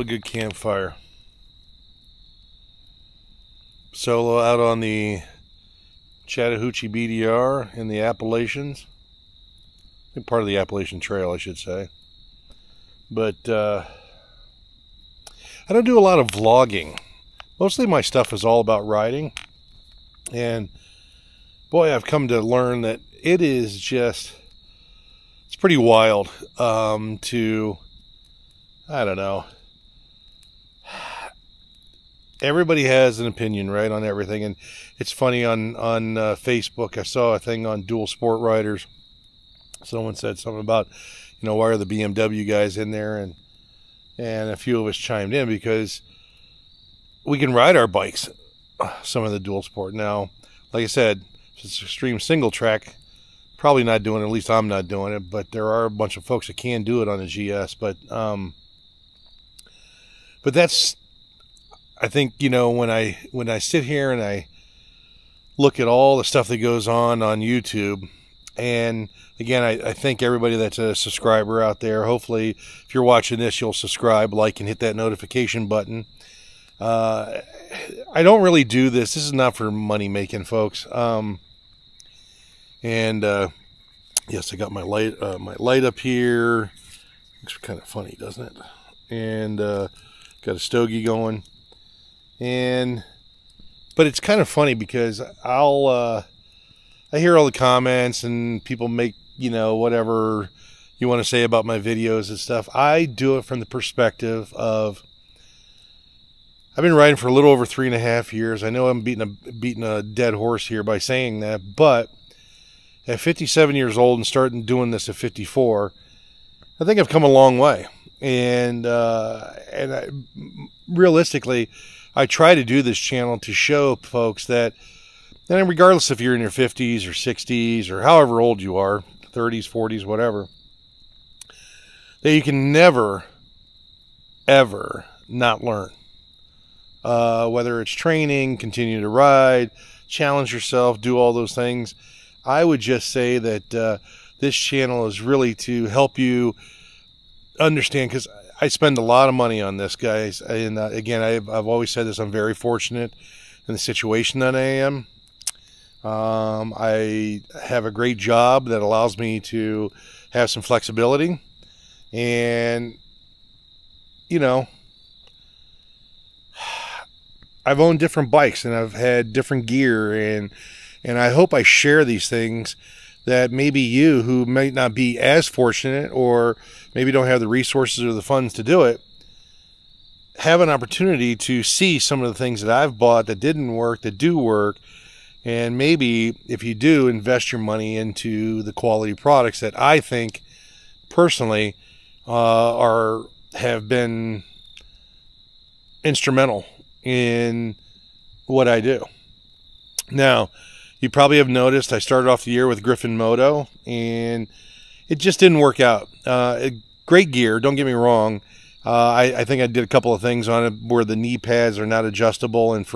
a good campfire. Solo out on the Chattahoochee BDR in the Appalachians. I think part of the Appalachian Trail, I should say. But I don't do a lot of vlogging. Mostly my stuff is all about riding. And boy, I've come to learn that it is just, it's pretty wild to, I don't know. Everybody has an opinion, right, on everything. And it's funny, on Facebook, I saw a thing on dual sport riders. Someone said something about, you know, why are the BMW guys in there? And a few of us chimed in because we can ride our bikes, some of the dual sport. Now, like I said, if it's extreme single track, probably not doing it, at least I'm not doing it, but there are a bunch of folks that can do it on a GS. But that's, I think, you know, when I sit here and I look at all the stuff that goes on YouTube, and again, I thank everybody that's a subscriber out there. Hopefully, if you're watching this, you'll subscribe, like, and hit that notification button. I don't really do this. This is not for money making, folks. Yes, I got my light up here. Looks kind of funny, doesn't it? And got a stogie going. But it's kind of funny because I hear all the comments and people make, you know, whatever you want to say about my videos and stuff. I do it from the perspective of, I've been riding for a little over 3.5 years. I know I'm beating a dead horse here by saying that, but at 57 years old and starting doing this at 54, I think I've come a long way. And realistically, I try to do this channel to show folks that, and regardless if you're in your 50s or 60s or however old you are, 30s, 40s, whatever, that you can never, ever not learn. Whether it's training, continue to ride, challenge yourself, do all those things. I would just say that this channel is really to help you understand, because I spend a lot of money on this, guys. And again, I've always said this, I'm very fortunate in the situation that I am. I have a great job that allows me to have some flexibility. And, you know, I've owned different bikes and I've had different gear, and I hope I share these things that maybe you who might not be as fortunate or maybe don't have the resources or the funds to do it, have an opportunity to see some of the things that I've bought that didn't work, that do work. And maybe if you do invest your money into the quality products that I think personally have been instrumental in what I do. Now, you probably have noticed I started off the year with Griffin MOTO, and it just didn't work out. Great gear, don't get me wrong. I think I did a couple of things on it where the knee pads are not adjustable, and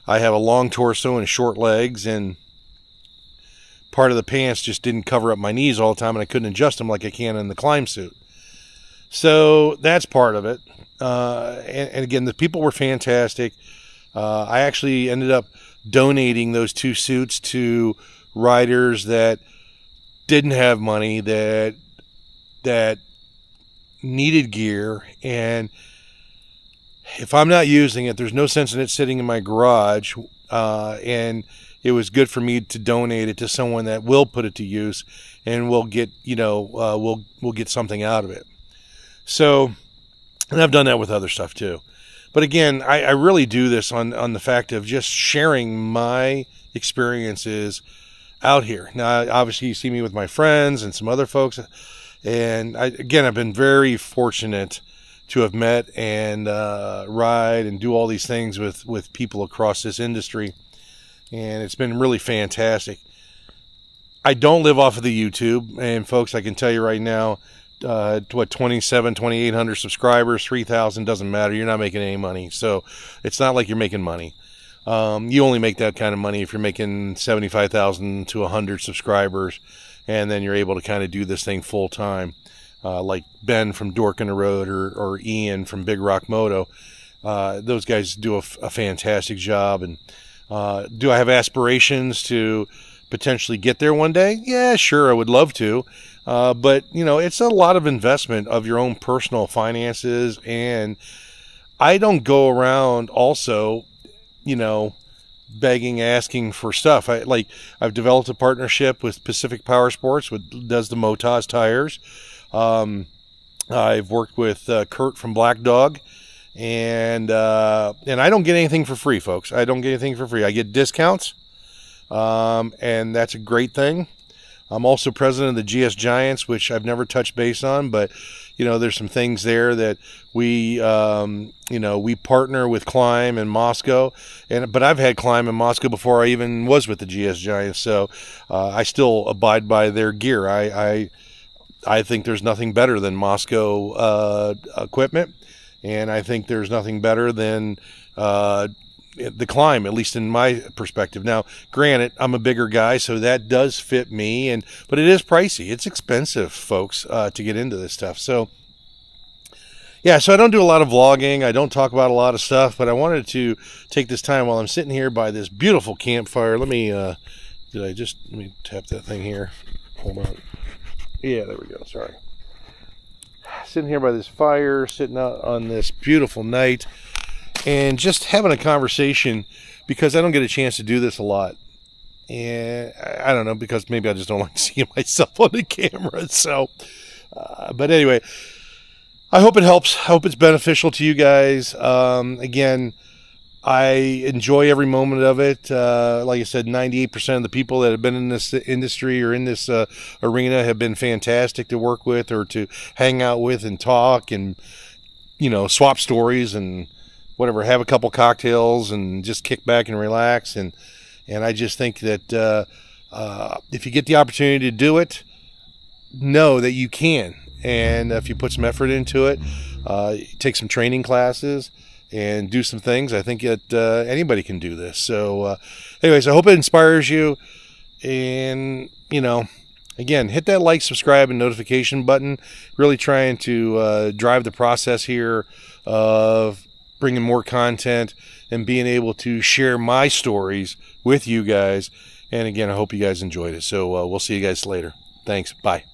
I have a long torso and short legs, and part of the pants just didn't cover up my knees all the time, and I couldn't adjust them like I can in the climb suit. So that's part of it. And again, the people were fantastic. I actually ended up donating those 2 suits to riders that didn't have money, that needed gear. And if I'm not using it, there's no sense in it sitting in my garage. And it was good for me to donate it to someone that will put it to use and will get, you know, we'll get something out of it. So, and I've done that with other stuff too. But again, I really do this on the fact of just sharing my experiences out here. Now, obviously, you see me with my friends and some other folks. And again, I've been very fortunate to have met and ride and do all these things with people across this industry. And it's been really fantastic. I don't live off of the YouTube. And folks, I can tell you right now, 2,800 subscribers, 3,000, doesn't matter. You're not making any money. So it's not like you're making money. You only make that kind of money if you're making 75,000 to 100 subscribers, and then you're able to kind of do this thing full time. like Ben from Dork in the Road or Ian from Big Rock Moto. Those guys do a fantastic job. And do I have aspirations to potentially get there one day? Yeah, sure, I would love to. But, you know, it's a lot of investment of your own personal finances. And I don't go around also, you know, begging, asking for stuff. I've developed a partnership with Pacific Power Sports, which does the MOTO's tires. I've worked with Kurt from Black Dog, and I don't get anything for free, folks. I don't get anything for free. I get discounts, and that's a great thing. I'm also president of the GS Giants, which I've never touched base on, but you know, there's some things there that we, you know, we partner with Climb and Moscow, but I've had Climb and Moscow before I even was with the GS Giants, so I still abide by their gear. I think there's nothing better than Moscow equipment, and I think there's nothing better than the Climb, at least in my perspective. Now, granted, I'm a bigger guy, so that does fit me, but it is pricey. It's expensive, folks, to get into this stuff. So, yeah, so I don't do a lot of vlogging. I don't talk about a lot of stuff, but I wanted to take this time while I'm sitting here by this beautiful campfire. Let me tap that thing here. Hold on. Yeah, there we go. Sorry. Sitting here by this fire, sitting out on this beautiful night, and just having a conversation, because I don't get a chance to do this a lot. And I don't know, because maybe I just don't like seeing myself on the camera. So, but anyway, I hope it helps. I hope it's beneficial to you guys. Again, I enjoy every moment of it. Like I said, 98% of the people that have been in this industry or in this arena have been fantastic to work with or to hang out with and talk and, you know, swap stories and whatever, have a couple cocktails and just kick back and relax. And I just think that if you get the opportunity to do it, know that you can. And if you put some effort into it, take some training classes and do some things, I think that anybody can do this. So anyways, I hope it inspires you. And, you know, again, hit that like, subscribe, and notification button. Really trying to drive the process here of bringing more content and being able to share my stories with you guys. And again, I hope you guys enjoyed it. So we'll see you guys later. Thanks. Bye.